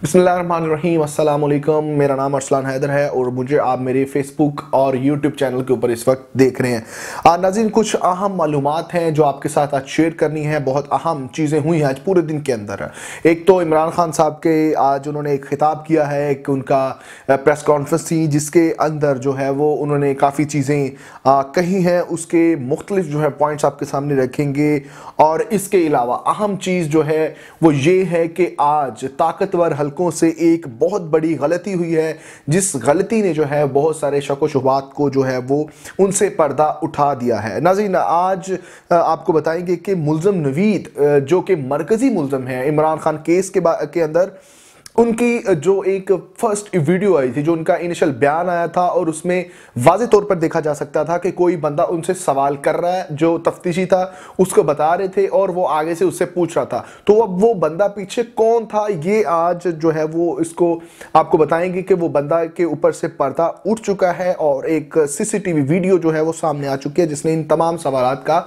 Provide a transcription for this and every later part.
बिस्मिल्लाहिर्रहमानिर्रहीम, अस्सलाम वालेकुम। मेरा नाम अरसलान हैदर है और मुझे आप मेरे फेसबुक और यूट्यूब चैनल के ऊपर इस वक्त देख रहे हैं। नाज़रीन, कुछ अहम मालूमात हैं जो आपके साथ आज शेयर करनी है। बहुत अहम चीज़ें हुई हैं आज पूरे दिन के अंदर। एक तो इमरान खान साहब के आज उन्होंने एक खिताब किया है, एक उनका प्रेस कॉन्फ्रेंस थी जिसके अंदर जो है वो उन्होंने काफ़ी चीज़ें कही हैं। उसके मुख्तलिफ जो है पॉइंट्स आपके सामने रखेंगे। और इसके अलावा अहम चीज़ जो है वो ये है कि आज ताकतवर हलकों से एक बहुत बड़ी गलती हुई है, जिस गलती ने जो है बहुत सारे शक व शुबहात को जो है वो उनसे पर्दा उठा दिया है। नाज़रीन, आज आपको बताएंगे कि मुल्ज़म नवीद जो कि मरकज़ी मुल्ज़म है इमरान खान केस के अंदर, उनकी जो एक फर्स्ट वीडियो आई थी, जो उनका इनिशियल बयान आया था और उसमें वाज़े तौर पर देखा जा सकता था कि कोई बंदा उनसे सवाल कर रहा है, जो तफ्तीशी था उसको बता रहे थे और वो आगे से उससे पूछ रहा था। तो अब वो बंदा पीछे कौन था, ये आज जो है वो इसको आपको बताएंगे कि वो बंदा के ऊपर से पर्दा उठ चुका है और एक सीसीटीवी वीडियो जो है वो सामने आ चुकी है जिसने इन तमाम सवालात का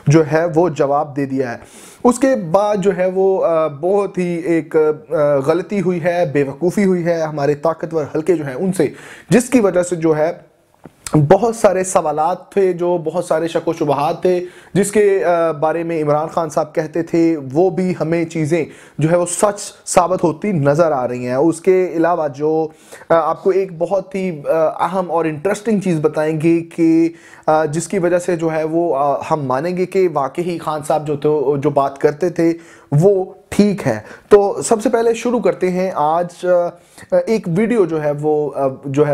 जो है वो जवाब दे दिया है। उसके बाद जो है वो बहुत ही एक गलती हुई है, बेवकूफ़ी हुई है हमारे ताकतवर हल्के जो हैं उनसे, जिसकी वजह से जो है बहुत सारे सवालात थे, जो बहुत सारे शक व शुबहात थे जिसके बारे में इमरान खान साहब कहते थे, वो भी हमें चीज़ें जो है वो सच साबित होती नज़र आ रही हैं। उसके अलावा जो आपको एक बहुत ही अहम और इंटरेस्टिंग चीज़ बताएंगे कि जिसकी वजह से जो है वो हम मानेंगे कि वाकई खान साहब जो बात करते थे वो ठीक है। तो सबसे पहले शुरू करते हैं। आज एक वीडियो जो है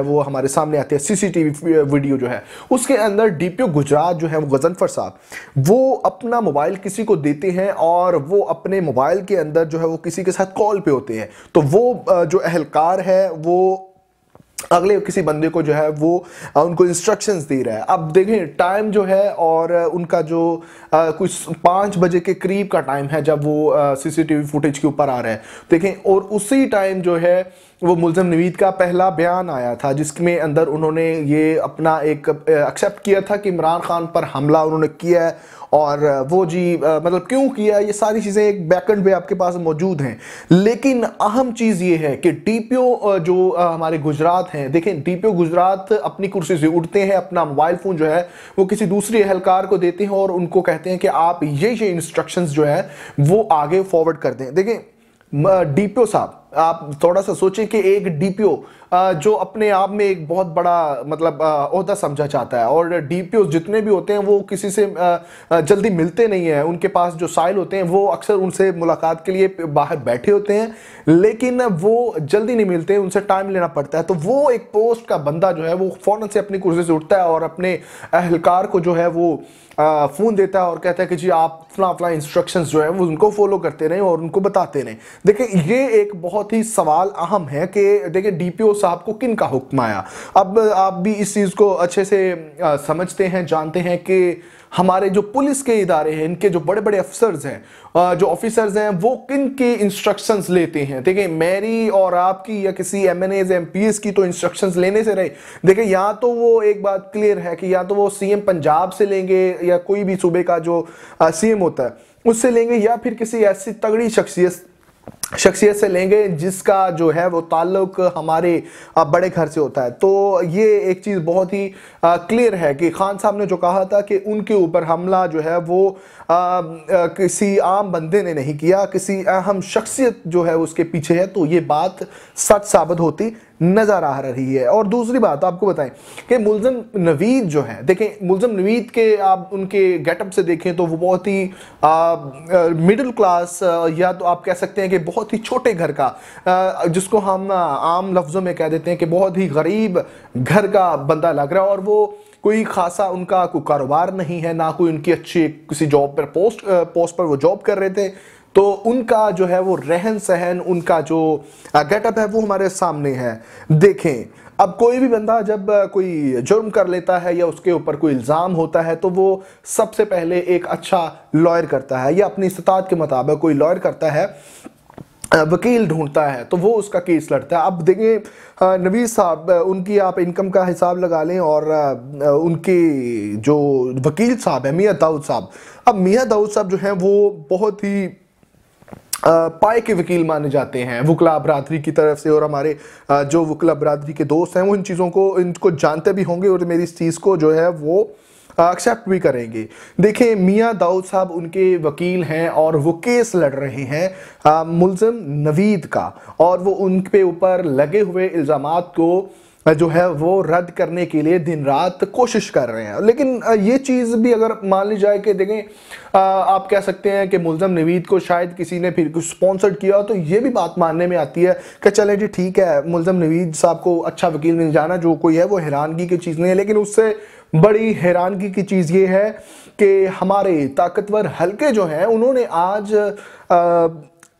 वो हमारे सामने आती है, सीसीटीवी वीडियो जो है उसके अंदर डीपीओ गुजरात जो है वो गजनफर साहब, वो अपना मोबाइल किसी को देते हैं और वो अपने मोबाइल के अंदर जो है वो किसी के साथ कॉल पे होते हैं। तो वो जो अहलकार है वो अगले किसी बंदे को जो है वो उनको इंस्ट्रक्शंस दे रहा है। अब देखें टाइम जो है और उनका जो कुछ 5 बजे के करीब का टाइम है जब वो सीसीटीवी फुटेज के ऊपर आ रहा है, देखें। और उसी टाइम जो है वो मुल्ज़म नवीद का पहला बयान आया था जिसमें अंदर उन्होंने ये अपना एक एक्सेप्ट किया था कि इमरान खान पर हमला उन्होंने किया है और वो जी मतलब क्यों किया, ये सारी चीज़ें एक बैकएंड पे आपके पास मौजूद हैं। लेकिन अहम चीज़ ये है कि डीपीओ जो हमारे गुजरात हैं, देखें डीपीओ गुजरात अपनी कुर्सी से उठते हैं, अपना मोबाइल फ़ोन जो है वो किसी दूसरे एहलकार को देते हैं और उनको कहते हैं कि आप ये इंस्ट्रक्शंस जो है वो आगे फॉरवर्ड कर दें। देखें डीपीओ साहब, आप थोड़ा सा सोचें कि एक डीपीओ जो अपने आप में एक बहुत बड़ा मतलब ओहदा समझा जाता है, और डीपीओ जितने भी होते हैं वो किसी से जल्दी मिलते नहीं हैं। उनके पास जो साइल होते हैं वो अक्सर उनसे मुलाकात के लिए बाहर बैठे होते हैं, लेकिन वो जल्दी नहीं मिलते, उनसे टाइम लेना पड़ता है। तो वो एक पोस्ट का बंदा जो है वो फ़ौरन से अपनी कुर्सी से उठता है और अपने अहलकार को जो है वो फ़ोन देता है और कहता है कि जी आप फला इंस्ट्रक्शंस जो है वो उनको फॉलो करते रहें और उनको बताते रहें। देखिए ये एक बहुत ही सवाल अहम है कि देखिए डीपीओ साहब को किन का हुक्म आया। अब आप भी इस चीज़ को अच्छे से समझते हैं, जानते हैं कि हमारे जो पुलिस के इदारे हैं, इनके जो बड़े बड़े अफसर्स हैं, जो ऑफिसर्स हैं, वो किन के इंस्ट्रक्शंस लेते हैं। देखिए मेरी और आपकी या किसी एमएनएज एमपीएस की तो इंस्ट्रक्शंस लेने से रहे। देखिए या तो वो एक बात क्लियर है कि या तो वो सीएम पंजाब से लेंगे या कोई भी सूबे का जो सीएम होता है उससे लेंगे, या फिर किसी ऐसी तगड़ी शख्सियत से लेंगे जिसका जो है वो ताल्लुक हमारे बड़े घर से होता है। तो ये एक चीज़ बहुत ही क्लियर है कि खान साहब ने जो कहा था कि उनके ऊपर हमला जो है वो किसी आम बंदे ने नहीं किया, किसी अहम शख्सियत जो है उसके पीछे है। तो ये बात सच साबित होती नज़र आ रही है। और दूसरी बात आपको बताएं कि मुल्ज़म नवीद जो है, देखें मुल्ज़म नवीद के आप उनके गेटअप से देखें तो वो बहुत ही मिडिल क्लास, या तो आप कह सकते हैं कि बहुत ही छोटे घर का, जिसको हम आम लफ्ज़ों में कह देते हैं कि बहुत ही गरीब घर का बंदा लग रहा है। और वो कोई खासा उनका कोई कारोबार नहीं है, ना कोई उनकी अच्छी किसी जॉब पर पोस्ट पर वो जॉब कर रहे थे। तो उनका जो है वो रहन सहन, उनका जो गेटअप है वो हमारे सामने है। देखें अब कोई भी बंदा जब कोई जुर्म कर लेता है या उसके ऊपर कोई इल्ज़ाम होता है तो वो सबसे पहले एक अच्छा लॉयर करता है, या अपनी इस्तात के मुताबिक कोई लॉयर करता है, वकील ढूंढता है, तो वो उसका केस लड़ता है। अब देखिए नवीद साहब, उनकी आप इनकम का हिसाब लगा लें और उनके जो वकील साहब है मियां दाऊद साहब, अब मियां दाऊद साहब जो हैं वो बहुत ही पाए के वकील माने जाते हैं वकला बरादरी की तरफ से, और हमारे जो वकला बरादरी के दोस्त हैं वो इन चीज़ों को इनको जानते भी होंगे और मेरी इस चीज़ को जो है वो एक्सेप्ट भी करेंगे। देखें, मियां दाऊद साहब उनके वकील हैं और वो केस लड़ रहे हैं मुल्ज़िम नवीद का, और वो उन पे ऊपर लगे हुए इल्ज़ामात को जो है वो रद्द करने के लिए दिन रात कोशिश कर रहे हैं। लेकिन ये चीज़ भी अगर मान ली जाए कि देखें आप कह सकते हैं कि मुल्ज़िम नवीद को शायद किसी ने फिर कुछ स्पॉन्सर्ड किया, तो ये भी बात मानने में आती है कि चले जी ठीक है, मुल्ज़िम नवीद साहब को अच्छा वकील मिल जाना जो कोई है वो हैरानगी की चीज़ नहीं है। लेकिन उससे बड़ी हैरानगी की चीज़ ये है कि हमारे ताकतवर हलके जो हैं उन्होंने आज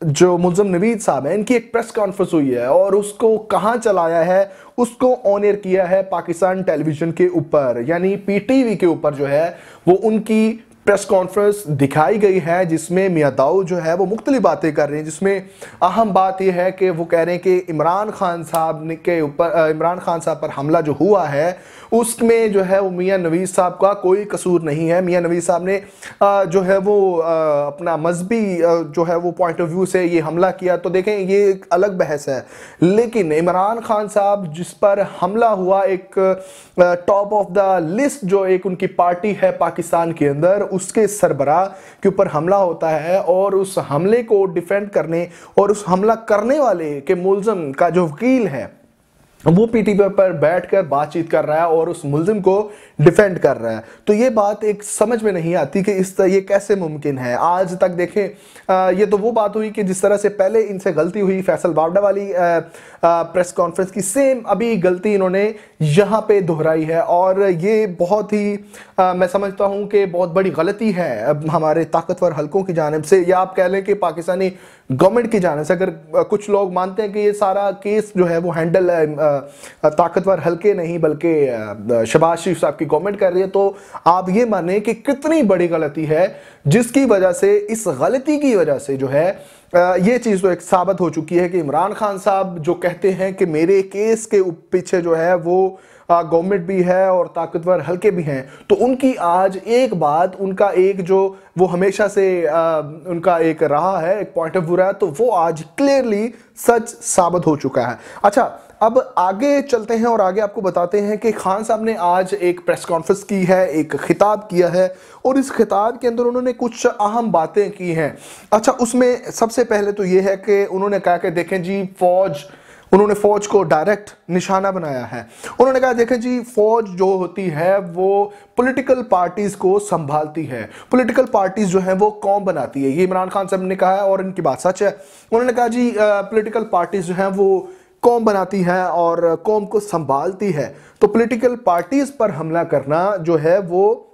जो मुल्ज़िम नवीद साहब हैं इनकी एक प्रेस कॉन्फ्रेंस हुई है और उसको कहाँ चलाया है, उसको ऑन एयर किया है पाकिस्तान टेलीविज़न के ऊपर, यानी पीटीवी के ऊपर जो है वो उनकी प्रेस कॉन्फ्रेंस दिखाई गई है, जिसमें मियां दाऊद जो है वो मुख्तलिफ बातें कर रहे हैं। जिसमें अहम बात यह है कि वो कह रहे हैं कि इमरान खान साहब के ऊपर, इमरान खान साहब पर हमला जो हुआ है उसमें जो है वो मियां नवीद साहब का कोई कसूर नहीं है। मियां नवीद साहब ने जो है वो अपना मजहबी जो है वो पॉइंट ऑफ व्यू से ये हमला किया, तो देखें ये एक अलग बहस है। लेकिन इमरान खान साहब जिस पर हमला हुआ, एक टॉप ऑफ द लिस्ट जो एक उनकी पार्टी है पाकिस्तान के अंदर, उसके सरबराह के ऊपर हमला होता है और उस हमले को डिफेंड करने और उस हमला करने वाले के मुल्ज़िम का जो वकील है वो पीटीवी पर बैठकर बातचीत कर रहा है और उस मुल्ज़िम को डिफेंड कर रहा है। तो ये बात एक समझ में नहीं आती कि इस तरह ये कैसे मुमकिन है। आज तक देखें ये तो वो बात हुई कि जिस तरह से पहले इनसे गलती हुई फैसल बावड़ा वाली प्रेस कॉन्फ्रेंस की, सेम अभी गलती इन्होंने यहाँ पे दोहराई है और ये बहुत ही मैं समझता हूँ कि बहुत बड़ी गलती है हमारे ताकतवर हलकों की जानिब से, या आप कह लें कि पाकिस्तानी गवर्नमेंट की जानिब से। अगर कुछ लोग मानते हैं कि ये सारा केस जो है वो हैंडल ताकतवर हलके नहीं बल्कि शहबाज शरीफ साहब की गवर्नमेंट कर रही है, तो आप ये माने कि कितनी बड़ी गलती है, जिसकी वजह से, इस गलती की वजह से जो है ये चीज़ तो एक साबित हो चुकी है कि इमरान खान साहब जो कहते हैं कि मेरे केस के पीछे जो है वो गवर्नमेंट भी है और ताकतवर हलके भी हैं, तो उनकी आज एक बात, उनका एक जो वो हमेशा से उनका एक रहा है, एक पॉइंट ऑफ व्यू रहा, तो वो आज क्लियरली सच साबित हो चुका है। अच्छा, अब आगे चलते हैं और आगे आपको बताते हैं कि खान साहब ने आज एक प्रेस कॉन्फ्रेंस की है, एक खिताब किया है और इस खिताब के अंदर उन्होंने कुछ अहम बातें की हैं। अच्छा, उसमें सबसे पहले तो ये है कि उन्होंने कहा कि देखें जी उन्होंने फौज को डायरेक्ट निशाना बनाया है। उन्होंने कहा देखें जी, फौज जो होती है वो पॉलिटिकल पार्टीज को संभालती है, पॉलिटिकल पार्टीज जो है वो कौम बनाती है। ये इमरान खान साहब ने कहा है और इनकी बात सच है। उन्होंने कहा जी पॉलिटिकल पार्टीज जो हैं वो कौम बनाती है और कौम को संभालती है, तो पॉलिटिकल पार्टीज पर हमला करना जो है वो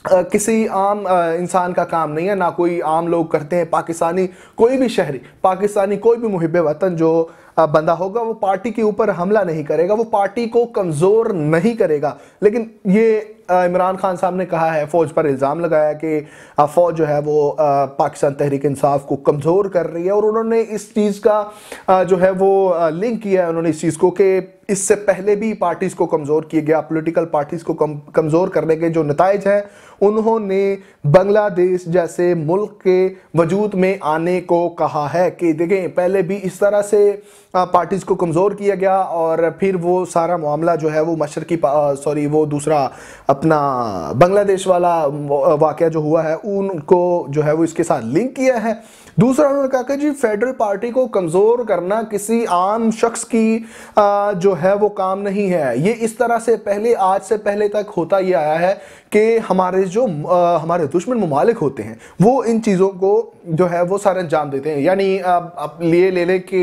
किसी आम इंसान का काम नहीं है, ना कोई आम लोग करते हैं। पाकिस्तानी कोई भी शहरी, पाकिस्तानी कोई भी मुहिब वतन जो बंदा होगा वो पार्टी के ऊपर हमला नहीं करेगा, वो पार्टी को कमज़ोर नहीं करेगा। लेकिन ये इमरान खान साहब ने कहा है, फ़ौज पर इल्ज़ाम लगाया कि फ़ौज जो है वो पाकिस्तान तहरीक इंसाफ को कमज़ोर कर रही है और उन्होंने इस चीज़ का जो है वो लिंक किया है उन्होंने इस चीज़ को कि इससे पहले भी पार्टीज़ को कमज़ोर किया गया। पॉलिटिकल पार्टीज़ को कमज़ोर करने के जो नताइज हैं, उन्होंने बांग्लादेश जैसे मुल्क के वजूद में आने को कहा है कि देखें पहले भी इस तरह से पार्टीज़ को कमज़ोर किया गया और फिर वो सारा मामला जो है वो मशरकी वो दूसरा अपना बांग्लादेश वाला वाक़या जो हुआ है उनको जो है वो इसके साथ लिंक किया है। दूसरा उन्होंने कहा कि जी फेडरल पार्टी को कमज़ोर करना किसी आम शख्स की जो है वो काम नहीं है। ये इस तरह से पहले, आज से पहले तक होता ये आया है कि हमारे जो हमारे दुश्मन ममालिक होते हैं वो इन चीज़ों को जो है वो सारे अंजाम देते हैं। यानी आप ले लें कि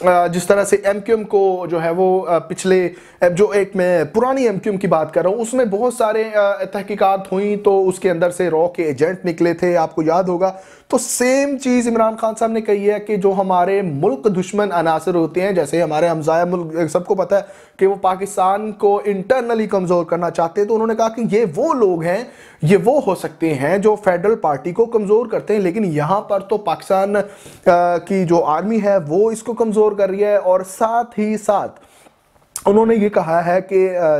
जिस तरह से एमक्यूएम को जो है वो पिछले जो एक मैं पुरानी एमक्यूएम की बात कर रहा हूँ उसमें बहुत सारे तहकीकात हुई, तो उसके अंदर से रॉ के एजेंट निकले थे, आपको याद होगा। तो सेम चीज़ इमरान खान साहब ने कही है कि जो हमारे मुल्क दुश्मन अनासर होते हैं, जैसे हमारे हमसाया मुल्क, सबको पता है कि वो पाकिस्तान को इंटरनली कमज़ोर करना चाहते हैं, तो उन्होंने कहा कि ये वो लोग हैं, ये वो हो सकते हैं जो फेडरल पार्टी को कमज़ोर करते हैं। लेकिन यहाँ पर तो पाकिस्तान की जो आर्मी है वो इसको कमज़ोर कर रही है और साथ ही साथ उन्होंने ये कहा है कि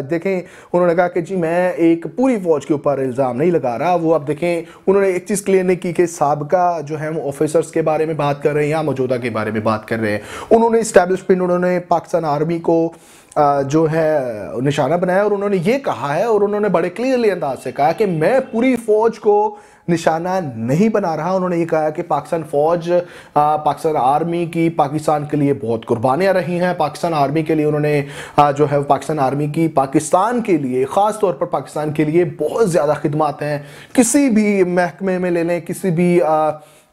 देखें, उन्होंने कहा कि जी मैं एक पूरी फौज के ऊपर इल्ज़ाम नहीं लगा रहा। वो अब देखें, उन्होंने एक चीज़ क्लियर नहीं की कि साबका जो है वो ऑफिसर्स के बारे में बात कर रहे हैं या मौजूदा के बारे में बात कर रहे हैं। उन्होंने इस्टेब्लिशमेंट, उन्होंने पाकिस्तान आर्मी को जो है निशाना बनाया और उन्होंने ये कहा है, और उन्होंने बड़े क्लियरली अंदाज से कहा कि मैं पूरी फौज को निशाना नहीं बना रहा। उन्होंने ये कहा कि पाकिस्तान फौज, पाकिस्तान आर्मी की पाकिस्तान के लिए बहुत कुर्बानियां रही हैं। पाकिस्तान आर्मी के लिए उन्होंने जो है पाकिस्तान आर्मी की पाकिस्तान के लिए, ख़ास तौर पर पाकिस्तान के लिए बहुत ज़्यादा खिदमत हैं। किसी भी महकमे में ले लें, किसी भी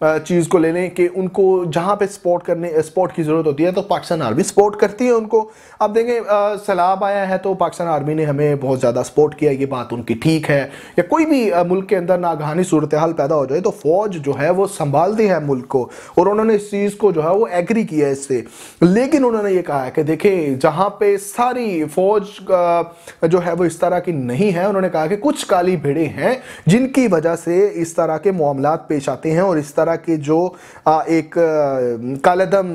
चीज़ को ले लें कि उनको जहाँ पे सपोर्ट की ज़रूरत होती है तो पाकिस्तान आर्मी सपोर्ट करती है उनको। अब देखें, सैलाब आया है तो पाकिस्तान आर्मी ने हमें बहुत ज़्यादा सपोर्ट किया, ये बात उनकी ठीक है। या कोई भी मुल्क के अंदर नागहानी सूरत हाल पैदा हो जाए तो फ़ौज जो है वो संभालती है मुल्क को, और उन्होंने इस चीज़ को जो है वो एग्री किया है इससे। लेकिन उन्होंने ये कहा है कि देखें, जहाँ पे सारी फ़ौज जो है वो इस तरह की नहीं है, उन्होंने कहा कि कुछ काली भेड़ें हैं जिनकी वजह से इस तरह के मामलात पेश आते हैं और इस तरह के जो एक कालेदम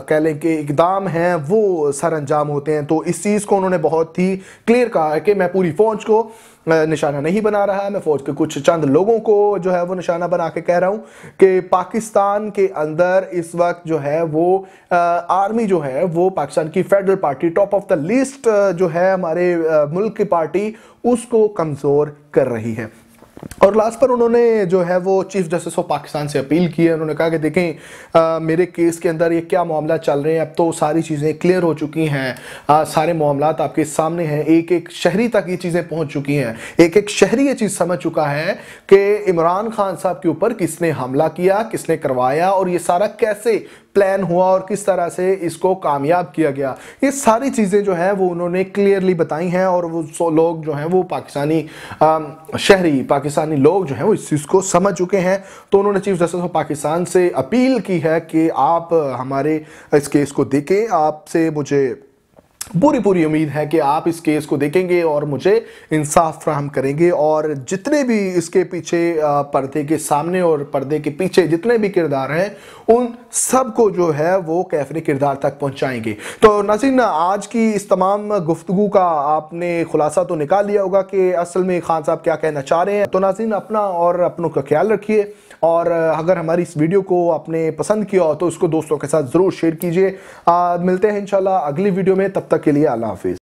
कह लें कि इकदाम हैं वो सर अंजाम होते हैं। तो इस चीज़ को उन्होंने बहुत ही क्लियर कहा है कि मैं पूरी फौज को निशाना नहीं बना रहा, मैं फौज के कुछ चंद लोगों को जो है वो निशाना बना के कह रहा हूं कि पाकिस्तान के अंदर इस वक्त जो है वो आर्मी जो है वो पाकिस्तान की federal party, top of the list जो है हमारे मुल्क की पार्टी, उसको कमज़ोर कर रही है। और लास्ट पर उन्होंने जो है वो चीफ जस्टिस ऑफ पाकिस्तान से अपील की है। उन्होंने कहा कि देखें, मेरे केस के अंदर ये क्या मामला चल रहे हैं, अब तो सारी चीज़ें क्लियर हो चुकी हैं, सारे मामलात आपके सामने हैं, एक एक शहरी तक ये चीज़ें पहुंच चुकी हैं, एक एक शहरी ये चीज़ समझ चुका है कि इमरान खान साहब के ऊपर किसने हमला किया, किसने करवाया और ये सारा कैसे प्लान हुआ और किस तरह से इसको कामयाब किया गया। ये सारी चीज़ें जो है वो उन्होंने क्लियरली बताई हैं, और वो लोग जो हैं वो पाकिस्तानी शहरी पाकिस्तानी लोग जो हैं वो इस चीज़ को समझ चुके हैं। तो उन्होंने चीफ जस्टिस ऑफ पाकिस्तान से अपील की है कि आप हमारे इस केस को देखें। आपसे मुझे पूरी उम्मीद है कि आप इस केस को देखेंगे और मुझे इंसाफ फ्राहम करेंगे, और जितने भी इसके पीछे पर्दे के सामने और पर्दे के पीछे जितने भी किरदार हैं उन सब को जो है वो कैफरे किरदार तक पहुंचाएंगे। तो नाज़रीन, आज की इस तमाम गुफ्तगू का आपने खुलासा तो निकाल लिया होगा कि असल में खान साहब क्या कहना चाह रहे हैं। तो नाज़रीन, अपना और अपनों का ख्याल रखिए, और अगर हमारी इस वीडियो को आपने पसंद किया हो तो इसको दोस्तों के साथ ज़रूर शेयर कीजिए। मिलते हैं इंशाल्लाह अगली वीडियो में, तब तक के लिए अल्लाह हाफिज़।